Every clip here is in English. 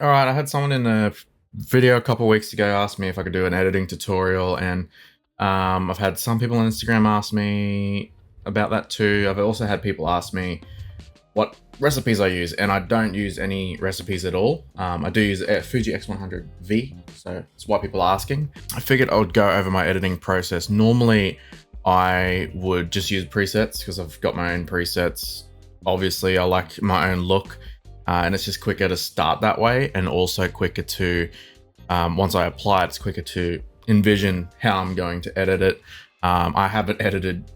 All right, I had someone in a video a couple weeks ago ask me if I could do an editing tutorial, and I've had some people on Instagram ask me about that too. I've also had people ask me what recipes I use, and I don't use any recipes at all. I do use a Fuji X100V, so that's why people are asking. I figured I would go over my editing process. Normally, I would just use presets because I've got my own presets. Obviously, I like my own look. And it's just quicker to start that way, and also quicker to, once I apply it, it's quicker to envision how I'm going to edit it. I haven't edited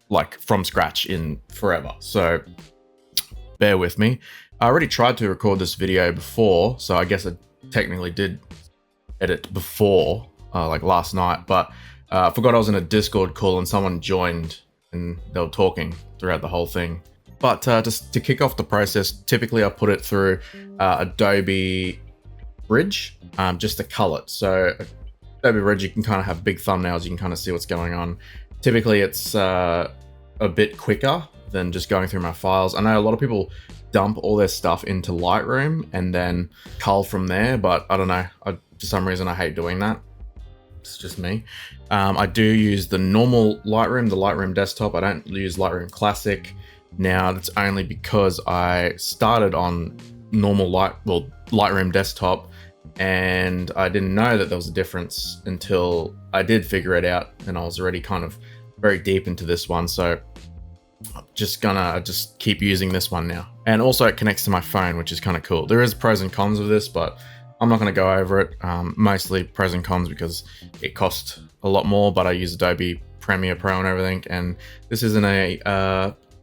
like from scratch in forever, so bear with me. I already tried to record this video before, so I guess I technically did edit before, like last night, but I forgot I was in a Discord call and someone joined and they were talking throughout the whole thing. But just to kick off the process, typically I put it through Adobe Bridge just to cull it. So Adobe Bridge, you can kind of have big thumbnails, you can kind of see what's going on. Typically it's a bit quicker than just going through my files. I know a lot of people dump all their stuff into Lightroom and then cull from there, but I don't know, for some reason I hate doing that. It's just me. I do use the normal Lightroom, the Lightroom desktop. I don't use Lightroom Classic. Now that's only because I started on normal Lightroom desktop, and I didn't know that there was a difference until I did figure it out, and I was already kind of very deep into this one. So I'm just gonna keep using this one now. And also it connects to my phone, which is kind of cool. There is pros and cons of this, but I'm not gonna go over it. Mostly pros and cons because it costs a lot more, but I use Adobe Premiere Pro and everything. And this isn't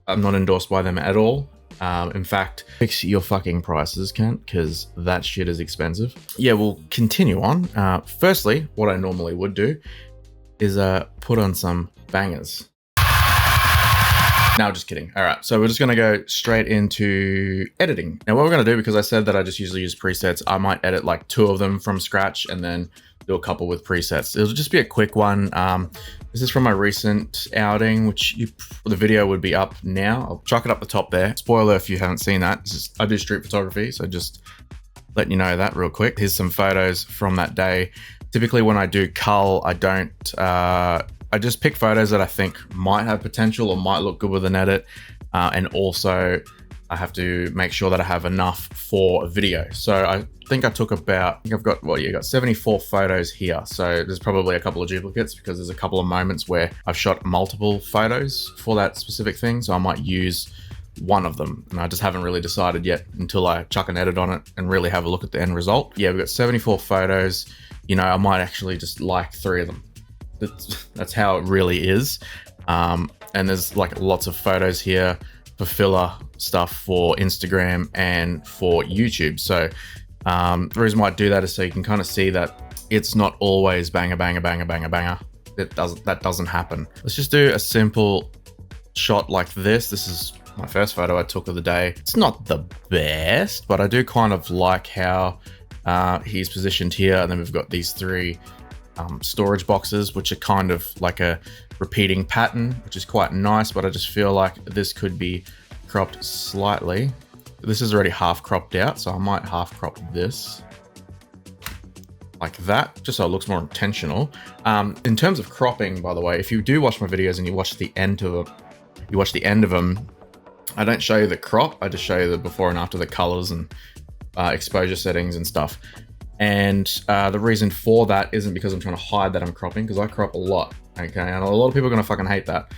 I'm not endorsed by them at all. In fact, fix your fucking prices, Kent, because that shit is expensive. Yeah, we'll continue on. Firstly, what I normally would do is put on some bangers. No, just kidding. All right, so we're just gonna go straight into editing. Now what we're gonna do, because I said that I just usually use presets, I might edit like 2 of them from scratch and then do a couple with presets. It'll just be a quick one. This is from my recent outing, which the video would be up now. I'll chuck it up the top there. Spoiler if you haven't seen that. I do street photography, so just letting you know that real quick. Here's some photos from that day. Typically when I do cull, I don't, I just pick photos that I think might have potential or might look good with an edit. And also I have to make sure that I have enough for a video. So I think I've got 74 photos here. So there's probably a couple of duplicates because there's a couple of moments where I've shot multiple photos for that specific thing. So I might use one of them, and I just haven't really decided yet until I chuck an edit on it and really have a look at the end result. Yeah, we've got 74 photos. You know, I might actually just like 3 of them. That's how it really is. And there's like lots of photos here for filler stuff for Instagram and for YouTube. So the reason why I do that is so you can kind of see that it's not always banger, banger, banger, banger, banger. That doesn't happen. Let's just do a simple shot like this. This is my first photo I took of the day. It's not the best, but I do kind of like how he's positioned here. And then we've got these 3 storage boxes, which are kind of like a repeating pattern, which is quite nice, but I just feel like this could be cropped slightly. This is already half cropped out, so I might half crop this like that, just so it looks more intentional. In terms of cropping, by the way, if you do watch my videos and you watch the end of them, I don't show you the crop, I just show you the before and after, the colors and exposure settings and stuff. And the reason for that isn't because I'm trying to hide that I'm cropping, because I crop a lot, okay? And a lot of people are gonna fucking hate that.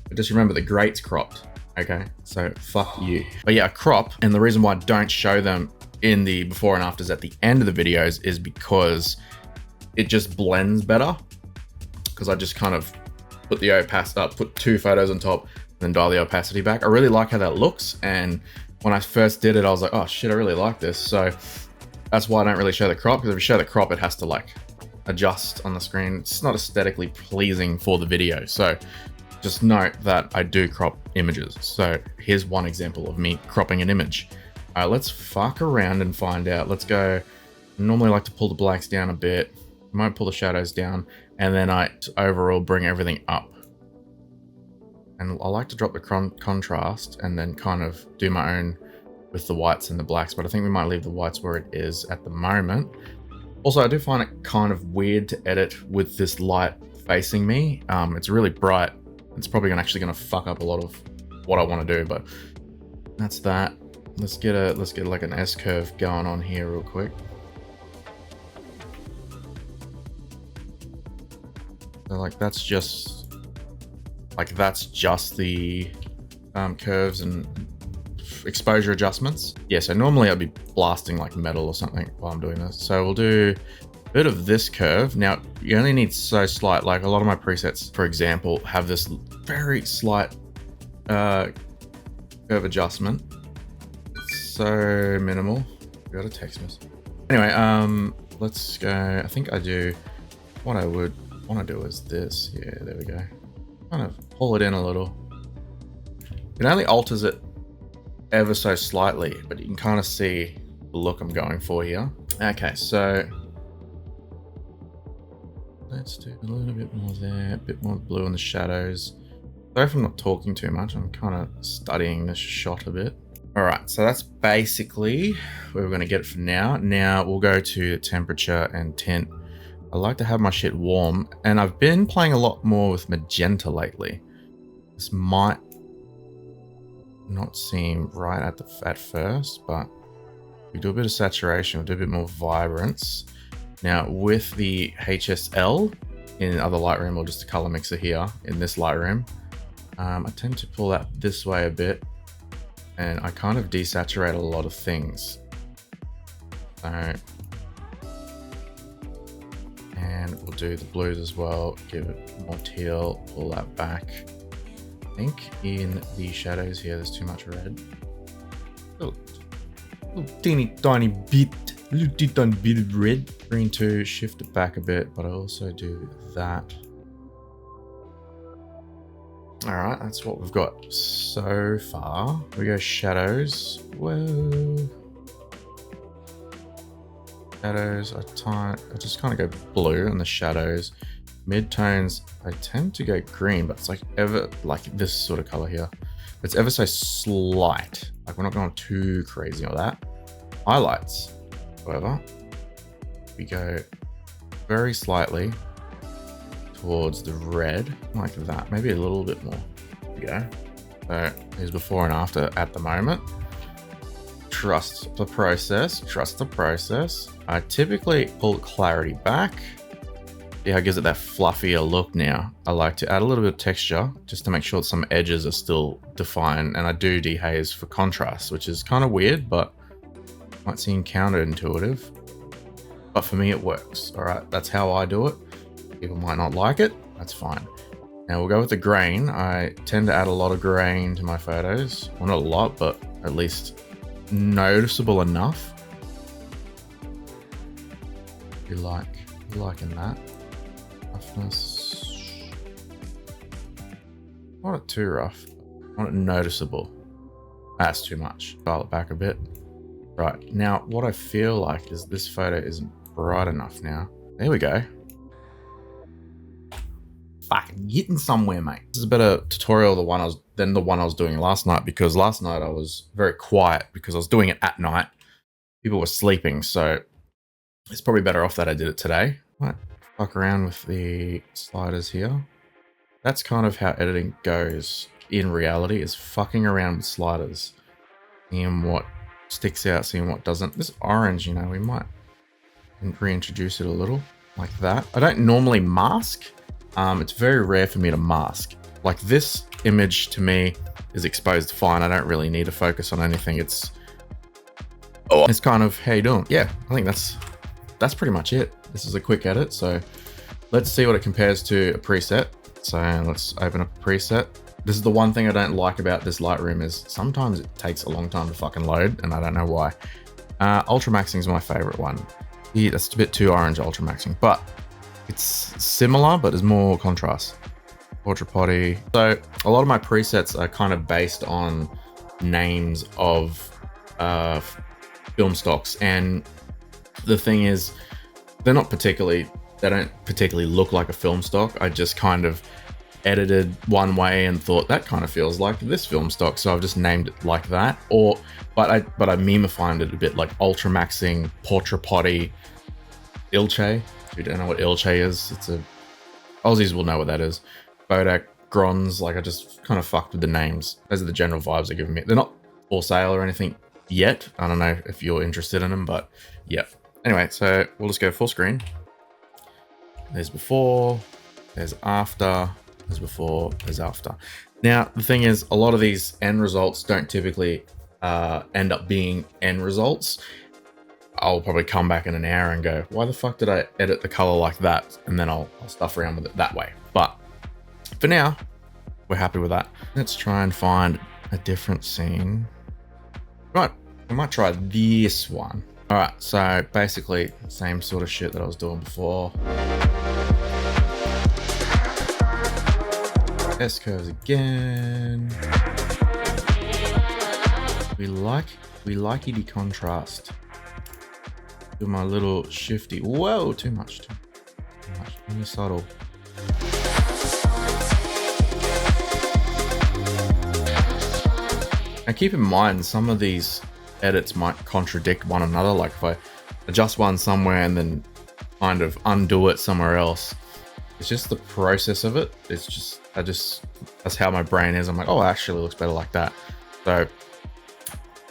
But just remember, the great's cropped, okay? So fuck you. But yeah, I crop, and the reason why I don't show them in the before and afters at the end of the videos is because it just blends better. Because I just kind of put the opacity up, put 2 photos on top, then dial the opacity back. I really like how that looks, and when I first did it, I was like, oh shit, I really like this. So that's why I don't really show the crop, because if you show the crop, it has to like adjust on the screen. It's not aesthetically pleasing for the video. So just note that I do crop images. So here's one example of me cropping an image. All right, let's fuck around and find out. Let's go. I normally like to pull the blacks down a bit. I might pull the shadows down, and then I overall bring everything up. And I like to drop the contrast and then kind of do my own with the whites and the blacks, but I think we might leave the whites where it is at the moment. Also, I do find it kind of weird to edit with this light facing me. It's really bright. It's probably actually going to fuck up a lot of what I want to do, but that's that. Let's get like an S curve going on here real quick. So like that's just the curves and exposure adjustments. Yeah, so normally I'd be blasting like metal or something while I'm doing this. So we'll do a bit of this curve. Now you only need so slight, like a lot of my presets, for example, have this very slight curve adjustment. So minimal. We got a text message. Anyway, let's go. I think I do what I would want to do is this. Yeah, there we go. Kind of pull it in a little. It only alters it ever so slightly, but you can kind of see the look I'm going for here. Okay, so let's do a little bit more there, a bit more blue in the shadows. Sorry if I'm not talking too much, I'm kind of studying this shot a bit. All right, so that's basically where we're going to get it for now. Now we'll go to temperature and tint. I like to have my shit warm, and I've been playing a lot more with magenta lately. This might not seem right at first, but we do a bit of saturation, we'll do a bit more vibrance. Now with the HSL in other Lightroom, or just a color mixer here in this Lightroom, I tend to pull that this way a bit, and I kind of desaturate a lot of things. So, and we'll do the blues as well, give it more teal, pull that back. I think in the shadows here, there's too much red. Little teeny tiny bit of red. Green to shift it back a bit, but I also do that. All right, that's what we've got so far. We go shadows. Whoa. Shadows, I just kind of go blue in the shadows. Midtones, I tend to go green, but it's like this sort of color here. It's ever so slight. Like we're not going too crazy on that. Highlights, however, we go very slightly towards the red, like that. Maybe a little bit more. There we go. So here's before and after at the moment. Trust the process. Trust the process. I typically pull clarity back. Yeah, it gives it that fluffier look now. I like to add a little bit of texture just to make sure that some edges are still defined, and I do dehaze for contrast, which is kind of weird, but might seem counterintuitive. But for me, it works. All right, that's how I do it. People might not like it. That's fine. Now we'll go with the grain. I tend to add a lot of grain to my photos. Well, not a lot, but at least noticeable enough. You liking that? Roughness. Not it too rough. Not it noticeable. That's too much. Dial it back a bit. Right, now what I feel like is this photo isn't bright enough now. There we go. Fucking getting somewhere, mate. This is a better tutorial than the one I was doing last night, because last night I was very quiet because I was doing it at night. People were sleeping, so it's probably better off that I did it today. Might fuck around with the sliders here. That's kind of how editing goes in reality, is fucking around with sliders. Seeing what sticks out, seeing what doesn't. This orange, you know, we might reintroduce it a little like that. I don't normally mask. It's very rare for me to mask. Like this image to me is exposed fine. I don't really need to focus on anything. It's kind of, how you doing? Yeah, I think that's pretty much it. This is a quick edit, so let's see what it compares to a preset. So let's open up a preset. This is the one thing I don't like about this Lightroom, is sometimes it takes a long time to fucking load, and I don't know why. Ultra maxing is my favorite one. Yeah, that's a bit too orange, ultra maxing, but it's similar, but there's more contrast. Portrait potty. So a lot of my presets are kind of based on names of film stocks, and the thing is, they don't particularly look like a film stock. I just kind of edited one way and thought that kind of feels like this film stock, so I've just named it like that. But I memified it a bit, like ultramaxing portrait potty ilche. If you don't know what ilche is, it's a Aussies will know what that is. Bodak, Grons, like I just kind of fucked with the names. Those are the general vibes they're giving me. They're not for sale or anything yet. I don't know if you're interested in them, but yeah. Anyway, so we'll just go full screen. There's before, there's after, there's before, there's after. Now, the thing is, a lot of these end results don't typically end up being end results. I'll probably come back in an hour and go, why the fuck did I edit the color like that? And then I'll stuff around with it that way. But for now, we're happy with that. Let's try and find a different scene. Right, we might try this one. All right, so basically same sort of shit that I was doing before. S-curves again. We like the contrast. Do my little shifty. Whoa, too much. Really subtle. And keep in mind, some of these edits might contradict one another. Like if I adjust one somewhere and then kind of undo it somewhere else, it's just the process of it. It's just, that's how my brain is. I'm like, oh, it actually looks better like that. So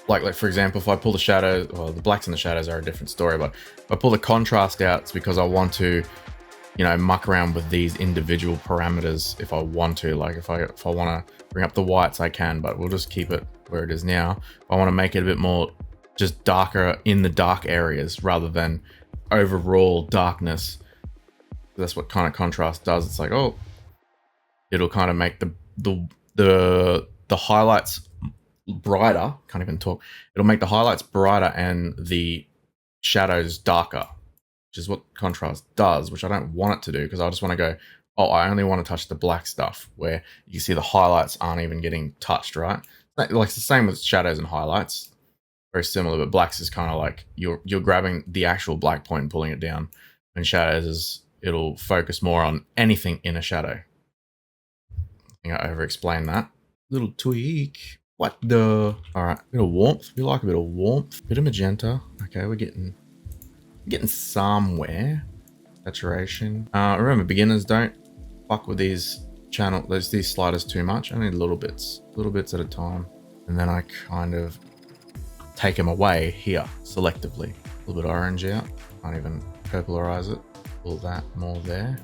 like for example, if I pull the shadow, well, the blacks and the shadows are a different story, but if I pull the contrast out, it's because I want to, you know, muck around with these individual parameters if I want to. Like if I want to bring up the whites, I can, but we'll just keep it where it is now. If I want to make it a bit more just darker in the dark areas rather than overall darkness. That's what kind of contrast does. It's like, oh, it'll kind of make the highlights brighter. Can't even talk. It'll make the highlights brighter and the shadows darker, which is what contrast does, which I don't want it to do, because I just want to go, oh, I only want to touch the black stuff, where you see the highlights aren't even getting touched, right? Like it's the same with shadows and highlights, very similar, but blacks is kind of like you're grabbing the actual black point and pulling it down, and shadows is it'll focus more on anything in a shadow. I think I over-explained that. Little tweak. What the? All right, bit of warmth. We like a bit of warmth. Bit of magenta. Okay, we're getting somewhere. Saturation. Remember, beginners, don't fuck with these these sliders too much. Only little bits at a time. And then I kind of take them away here selectively. A little bit of orange out. Can't even purplerize it. Pull that more there.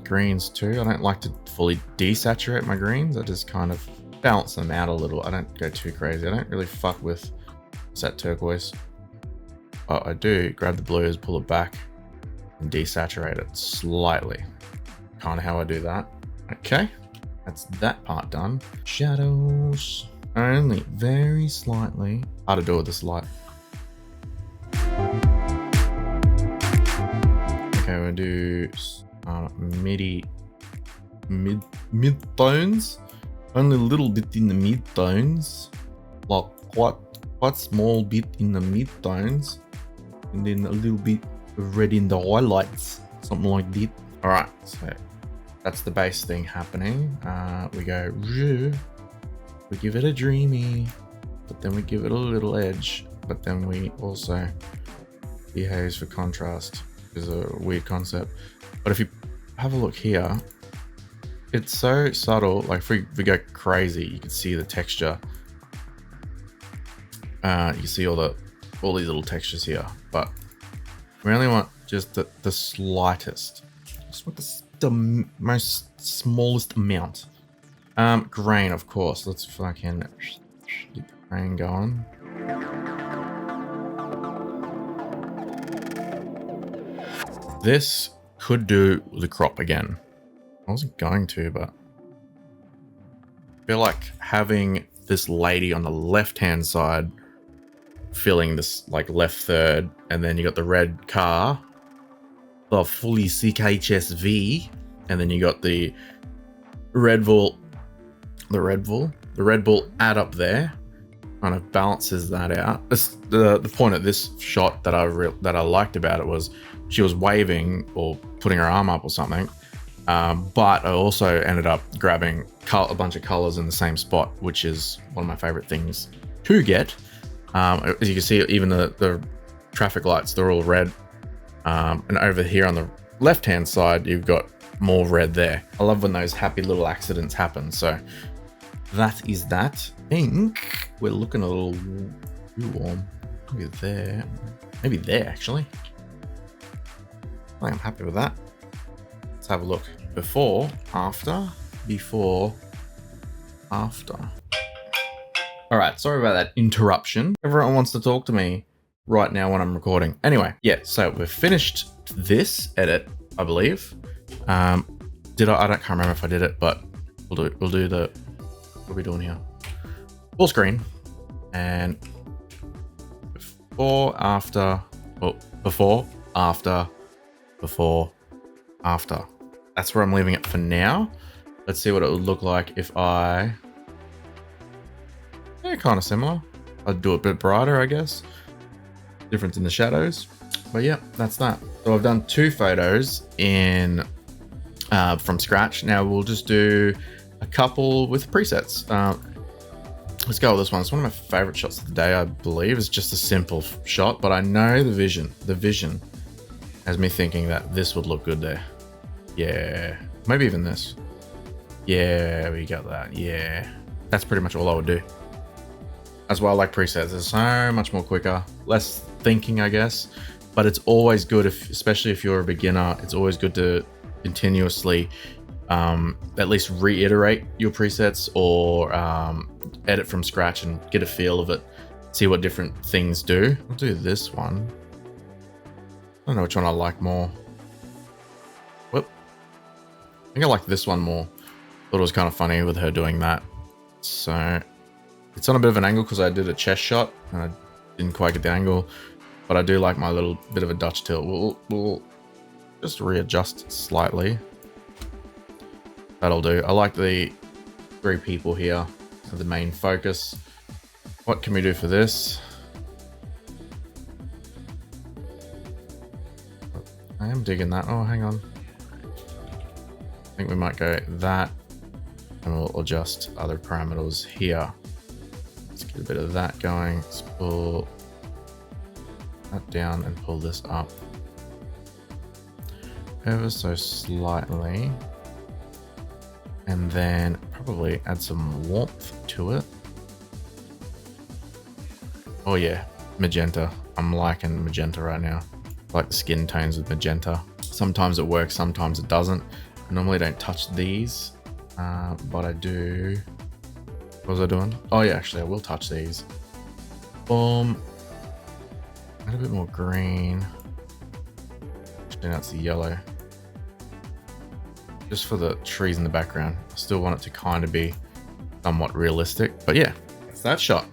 Greens too. I don't like to fully desaturate my greens. I just kind of balance them out a little. I don't go too crazy. I don't really fuck with that turquoise. But I do grab the blues, pull it back, and desaturate it slightly. Kind of how I do that. Okay, that's that part done. Shadows, only very slightly. Hard to do with this light. Okay, we'll do mid-tones. Only a little bit in the mid-tones. Like quite small bit in the mid-tones. And then a little bit of red in the highlights. Something like that. Alright, so that's the base thing happening. We go, we give it a dreamy, but then we give it a little edge, but then we also dehaze for contrast. Is a weird concept. But if you have a look here, it's so subtle. Like if we go crazy, you can see the texture. You can see all these little textures here, but we only want just the slightest. Just want the most smallest amount. Grain, of course. Let's fucking get the grain going. This could do the crop again. I wasn't going to, but I feel like having this lady on the left-hand side filling this like left third, and then you got the red car, the fully CKHSV, and then you got the Red Bull add up there, kind of balances that out. The point of this shot that I liked about it was she was waving or putting her arm up or something, But I also ended up grabbing a bunch of colors in the same spot, which is one of my favorite things to get. As you can see, even the traffic lights, they're all red. And over here on the left-hand side, you've got more red there. I love when those happy little accidents happen. So that is that. I think we're looking a little too warm. Maybe there. Maybe there, actually. I think I'm happy with that. Let's have a look. Before, after, before, after. All right, sorry about that interruption. Everyone wants to talk to me right now when I'm recording. Anyway, yeah, so we've finished this edit, I believe. I can't remember if I did it, but we'll do the, what are we doing here? Full screen, and before, after, well, before, after, before, after. That's where I'm leaving it for now. Let's see what it would look like if I, yeah, kind of similar. I'd do it a bit brighter, I guess. Difference in the shadows. But yeah, that's that. So I've done 2 photos in from scratch. Now we'll just do a couple with presets. Let's go with this one. It's one of my favorite shots of the day, I believe. It's just a simple shot, but I know the vision has me thinking that this would look good there. Yeah, maybe even this. Yeah, we got that. Yeah, that's pretty much all I would do. That's why I like presets. It's so much more quicker, less thinking, I guess. But it's always good, especially if you're a beginner, it's always good to continuously at least reiterate your presets or edit from scratch and get a feel of it. See what different things do. I'll do this one. I don't know which one I like more. Whoop. I think I like this one more. Thought it was kind of funny with her doing that. So it's on a bit of an angle because I did a chest shot and I didn't quite get the angle, but I do like my little bit of a Dutch tilt. We'll just readjust slightly. That'll do. I like the 3 people here, the main focus. What can we do for this? I am digging that. Oh, hang on. I think we might go that, and we'll adjust other parameters here. Let's get a bit of that going. Let's pull that down and pull this up ever so slightly. And then probably add some warmth to it. Oh yeah, magenta. I'm liking magenta right now. I like the skin tones with magenta. Sometimes it works, sometimes it doesn't. I normally don't touch these, but I do. What was I doing? Oh yeah, actually I will touch these. Boom. Add a bit more green. Actually, that's the yellow. Just for the trees in the background. I still want it to kind of be somewhat realistic, but yeah, that's that shot.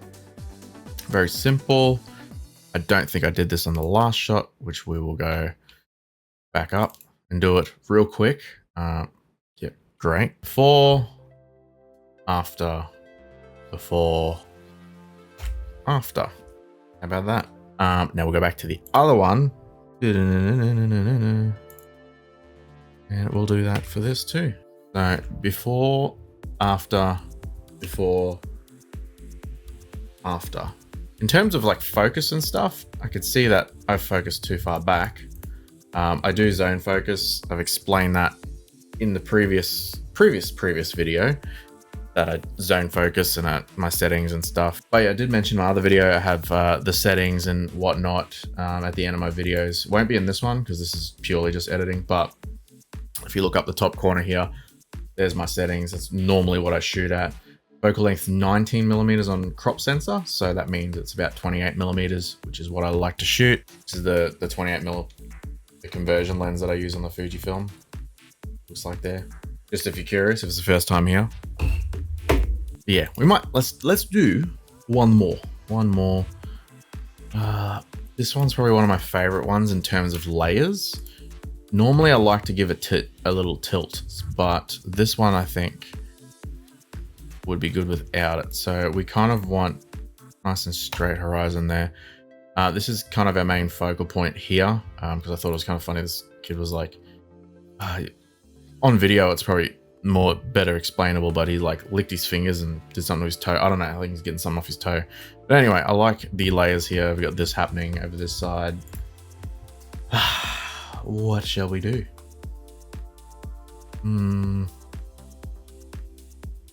Very simple. I don't think I did this on the last shot, which we will go back up and do it real quick. Yeah, great. Before, after, before, after. How about that? Now we'll go back to the other one. And we'll do that for this too. So before, after, before, after. In terms of like focus and stuff, I could see that I've focused too far back. I do zone focus. I've explained that in the previous video that I zone focus and my settings and stuff. But yeah, I did mention in my other video, I have the settings and whatnot at the end of my videos. It won't be in this one because this is purely just editing, but if you look up the top corner here, there's my settings. That's normally what I shoot at. Focal length 19 millimeters on crop sensor. So that means it's about 28 millimeters, which is what I like to shoot. This is the 28 mil, the conversion lens that I use on the Fujifilm. Looks like there. Just if you're curious, if it's the first time here. Yeah, we might, let's do one more. This one's probably one of my favorite ones in terms of layers. Normally I like to give it a little tilt, but this one I think would be good without it. So we kind of want nice and straight horizon there. This is kind of our main focal point here, because I thought it was kind of funny. This kid was like, on On video, it's probably more better explainable, but he like licked his fingers and did something to his toe. I don't know. I think he's getting something off his toe. But anyway, I like the layers here. We've got this happening over this side. What shall we do?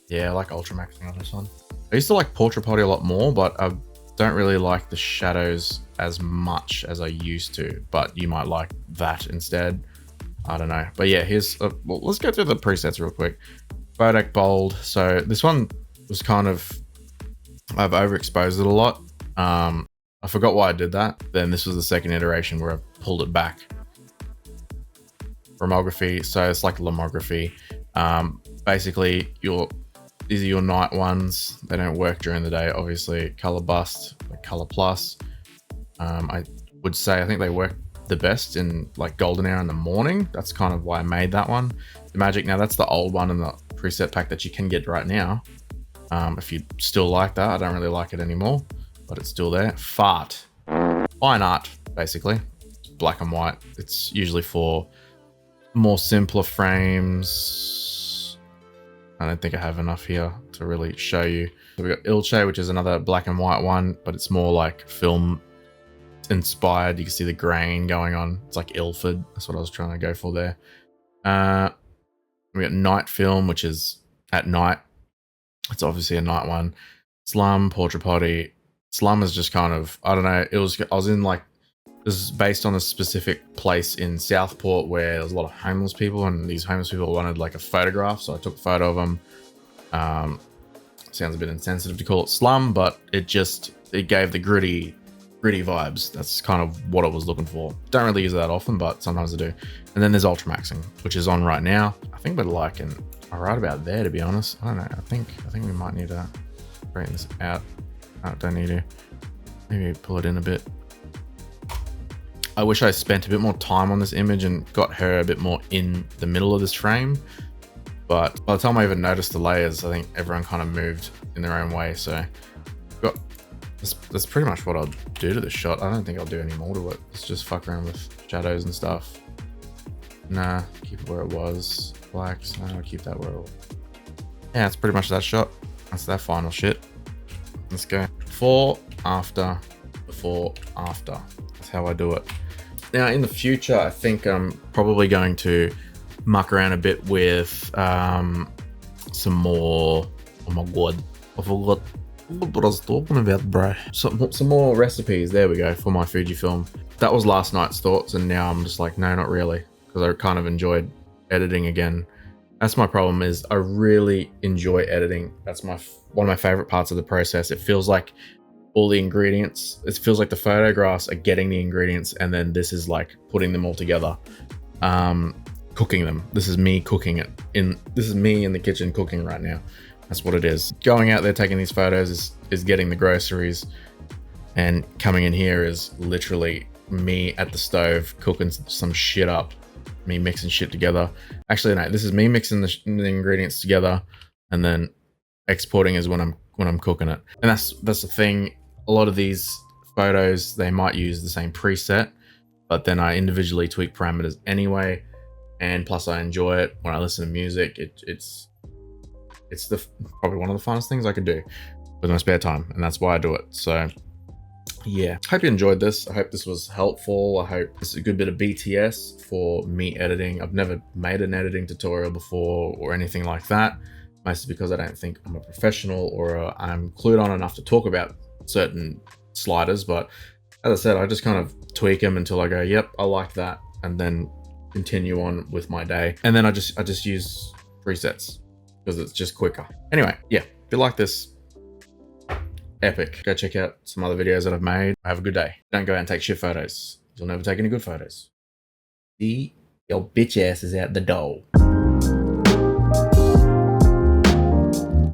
Yeah, I like ultramaxing on this one. I used to like portrait potty a lot more, but I don't really like the shadows as much as I used to. But you might like that instead. I don't know. But yeah, here's well, let's go through the presets real quick. Photic bold. So this one was kind of, I've overexposed it a lot. I forgot why I did that. Then this was the second iteration where I pulled it back. Chromography, so it's like lomography. Basically these are your night ones. They don't work during the day, obviously. Color bust, like color plus. I would say I think they work the best in like golden hour in the morning. That's kind of why I made that one. The magic, now that's the old one in the preset pack that you can get right now. If you still like that, I don't really like it anymore, but it's still there. Fart, fine art, basically. It's black and white. It's usually for more simpler frames. I don't think I have enough here to really show you. So we got Ilche, which is another black and white one, but it's more like film inspired. You can see the grain going on. It's like Ilford. That's what I was trying to go for there. We got Night Film, which is at night. It's obviously a night one. Slum, Portrait Potty. Slum is just kind of, I don't know. I was in like, this is based on a specific place in Southport where there's a lot of homeless people, and these homeless people wanted like a photograph, so I took a photo of them. Sounds a bit insensitive to call it slum, but it gave the gritty vibes. That's kind of what I was looking for. Don't really use it that often, but sometimes I do. And then there's ultramaxing, which is on right now. I think we're liking right about there, to be honest. I don't know. I think we might need to straighten this out. Don't need to. Maybe pull it in a bit. I wish I spent a bit more time on this image and got her a bit more in the middle of this frame. But by the time I even noticed the layers, I think everyone kind of moved in their own way. So that's pretty much what I'll do to this shot. I don't think I'll do any more to it. Let's just fuck around with shadows and stuff. Nah, keep it where it was. Blacks, no, I'll keep that where it was. Yeah, it's pretty much that shot. That's that final shit. Let's go. Before, after. That's how I do it. Now, in the future, I think I'm probably going to muck around a bit with some more. Oh my god, I forgot what I was talking about, bro. Some more recipes. There we go, for my Fujifilm. That was last night's thoughts, and now I'm just like, no, not really, because I kind of enjoyed editing again. That's my problem, is I really enjoy editing. That's one of my favorite parts of the process. It feels like all the ingredients, it feels like the photographs are getting the ingredients, and then this is like putting them all together, cooking them. This is me cooking it. This is me in the kitchen cooking right now. That's what it is. Going out there taking these photos is getting the groceries, and coming in here is literally me at the stove cooking some shit up, me mixing shit together. Actually, no, this is me mixing the ingredients together, and then exporting is when I'm cooking it. And that's the thing. A lot of these photos, they might use the same preset, but then I individually tweak parameters anyway. And plus I enjoy it when I listen to music. It's probably one of the funnest things I could do with my spare time, and that's why I do it. So yeah, hope you enjoyed this. I hope this was helpful. I hope this is a good bit of BTS for me editing. I've never made an editing tutorial before or anything like that, mostly because I don't think I'm a professional or I'm clued on enough to talk about certain sliders. But as I said, I just kind of tweak them until I go, yep, I like that, and then continue on with my day. And then I just use presets because it's just quicker. Anyway, yeah, if you like this, epic. Go check out some other videos that I've made. Have a good day. Don't go out and take shit photos. You'll never take any good photos. See, your bitch ass is out the door.